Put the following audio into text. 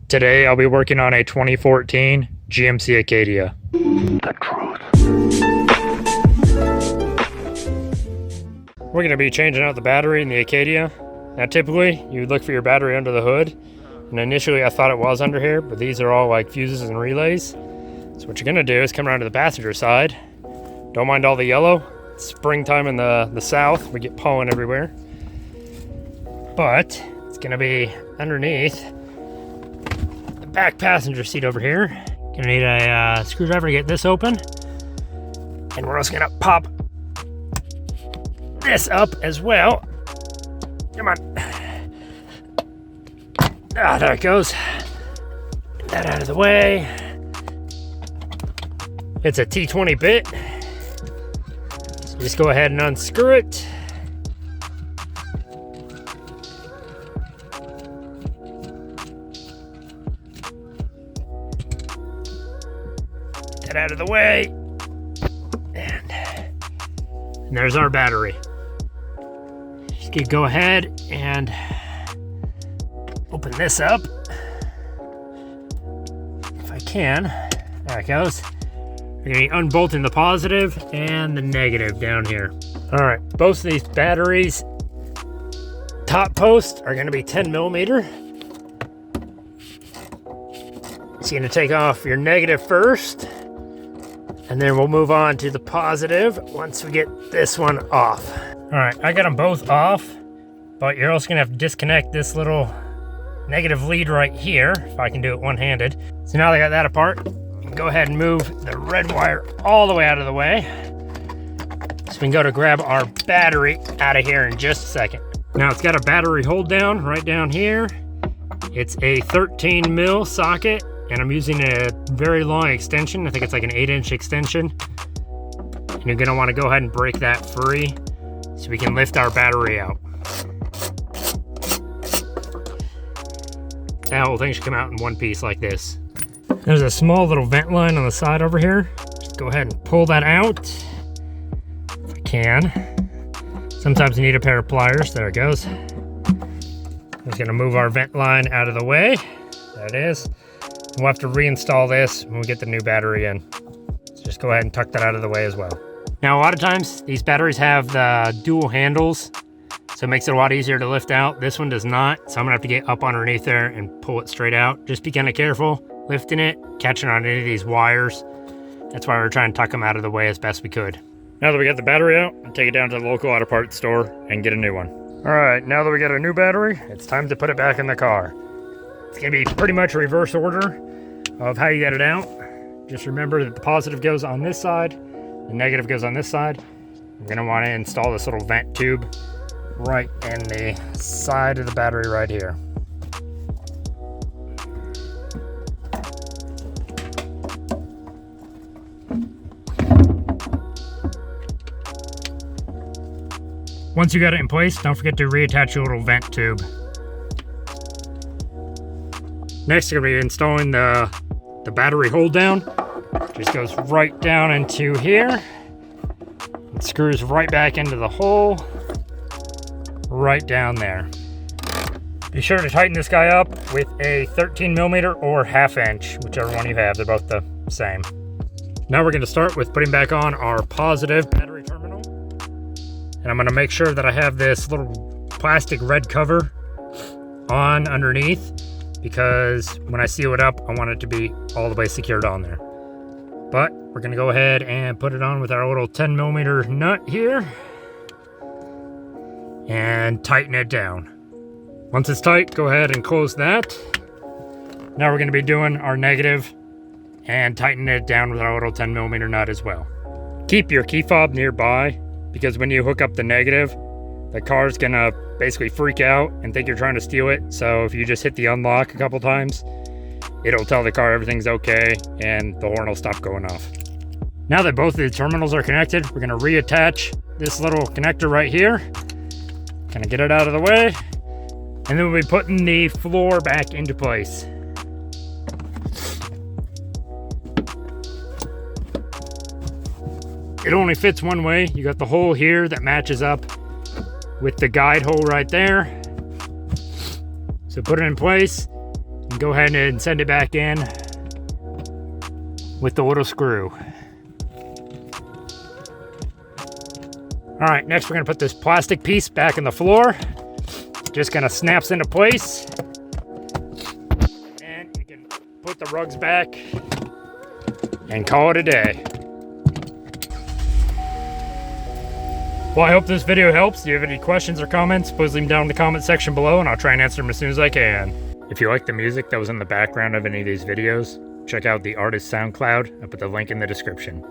Today I'll be working on a 2014 GMC Acadia. The truth. We're going to be changing out the battery in the Acadia. Now typically you would look for your battery under the hood, and initially I thought it was under here, but these are all like fuses and relays. So what you're going to do is come around to the passenger side. Don't mind all the yellow. It's springtime in the south. We get pollen everywhere. But it's going to be underneath the back passenger seat over here. Gonna need a screwdriver to get this open. And we're also gonna pop this up as well. Come on. Ah, there it goes. Get that out of the way. It's a T20 bit. So just go ahead and unscrew it. Get out of the way. And there's our battery. Just gonna go ahead and open this up. If I can. There it goes. We're gonna be unbolting the positive and the negative down here. All right, both of these batteries top posts are gonna be 10 millimeter. So you're gonna take off your negative first, and then we'll move on to the positive once we get this one off. All right, I got them both off, but you're also gonna have to disconnect this little negative lead right here, if I can do it one-handed. So now that I got that apart, you can go ahead and move the red wire all the way out of the way. So we can go to grab our battery out of here in just a second. Now it's got a battery hold down right down here. It's a 13 mil socket, and I'm using a very long extension. I think it's like an 8-inch extension. And you're gonna wanna go ahead and break that free so we can lift our battery out. That whole thing should come out in one piece like this. There's a small little vent line on the side over here. Just go ahead and pull that out if I can. Sometimes you need a pair of pliers. There it goes. I'm just gonna move our vent line out of the way. There it is. We'll have to reinstall this when we get the new battery in. So just go ahead and tuck that out of the way as well. Now, a lot of times these batteries have the dual handles, so it makes it a lot easier to lift out. This one does not, so I'm gonna have to get up underneath there and pull it straight out. Just be kind of careful lifting it, catching on any of these wires. That's why we're trying to tuck them out of the way as best we could. Now that we got the battery out, I'll take it down to the local auto parts store and get a new one. All right, now that we got a new battery, it's time to put it back in the car. It's gonna be pretty much reverse order of how you get it out. Just remember that the positive goes on this side, the negative goes on this side. You're gonna wanna install this little vent tube right in the side of the battery right here. Once you got it in place, don't forget to reattach your little vent tube. Next, you're gonna be installing the battery hold down. Just goes right down into here. It screws right back into the hole, right down there. Be sure to tighten this guy up with a 13 millimeter or 1/2 inch, whichever one you have. They're both the same. Now we're gonna start with putting back on our positive battery terminal. And I'm gonna make sure that I have this little plastic red cover on underneath, because when I seal it up, I want it to be all the way secured on there. But we're gonna go ahead and put it on with our little 10 millimeter nut here and tighten it down. Once it's tight, go ahead and close that. Now we're gonna be doing our negative and tightening it down with our little 10 millimeter nut as well. Keep your key fob nearby, because when you hook up the negative, the car's gonna basically freak out and think you're trying to steal it. So if you just hit the unlock a couple times, it'll tell the car everything's okay and the horn will stop going off. Now that both of the terminals are connected, we're gonna reattach this little connector right here. Kind of get it out of the way. And then we'll be putting the floor back into place. It only fits one way. You got the hole here that matches up with the guide hole right there. So put it in place. And go ahead and send it back in with the little screw. All right, next we're gonna put this plastic piece back in the floor. Just kind of snaps into place. And you can put the rugs back and call it a day. Well, I hope this video helps. Do you have any questions or comments? Please leave them down in the comment section below and I'll try and answer them as soon as I can. If you like the music that was in the background of any of these videos, check out the artist's SoundCloud. I put the link in the description.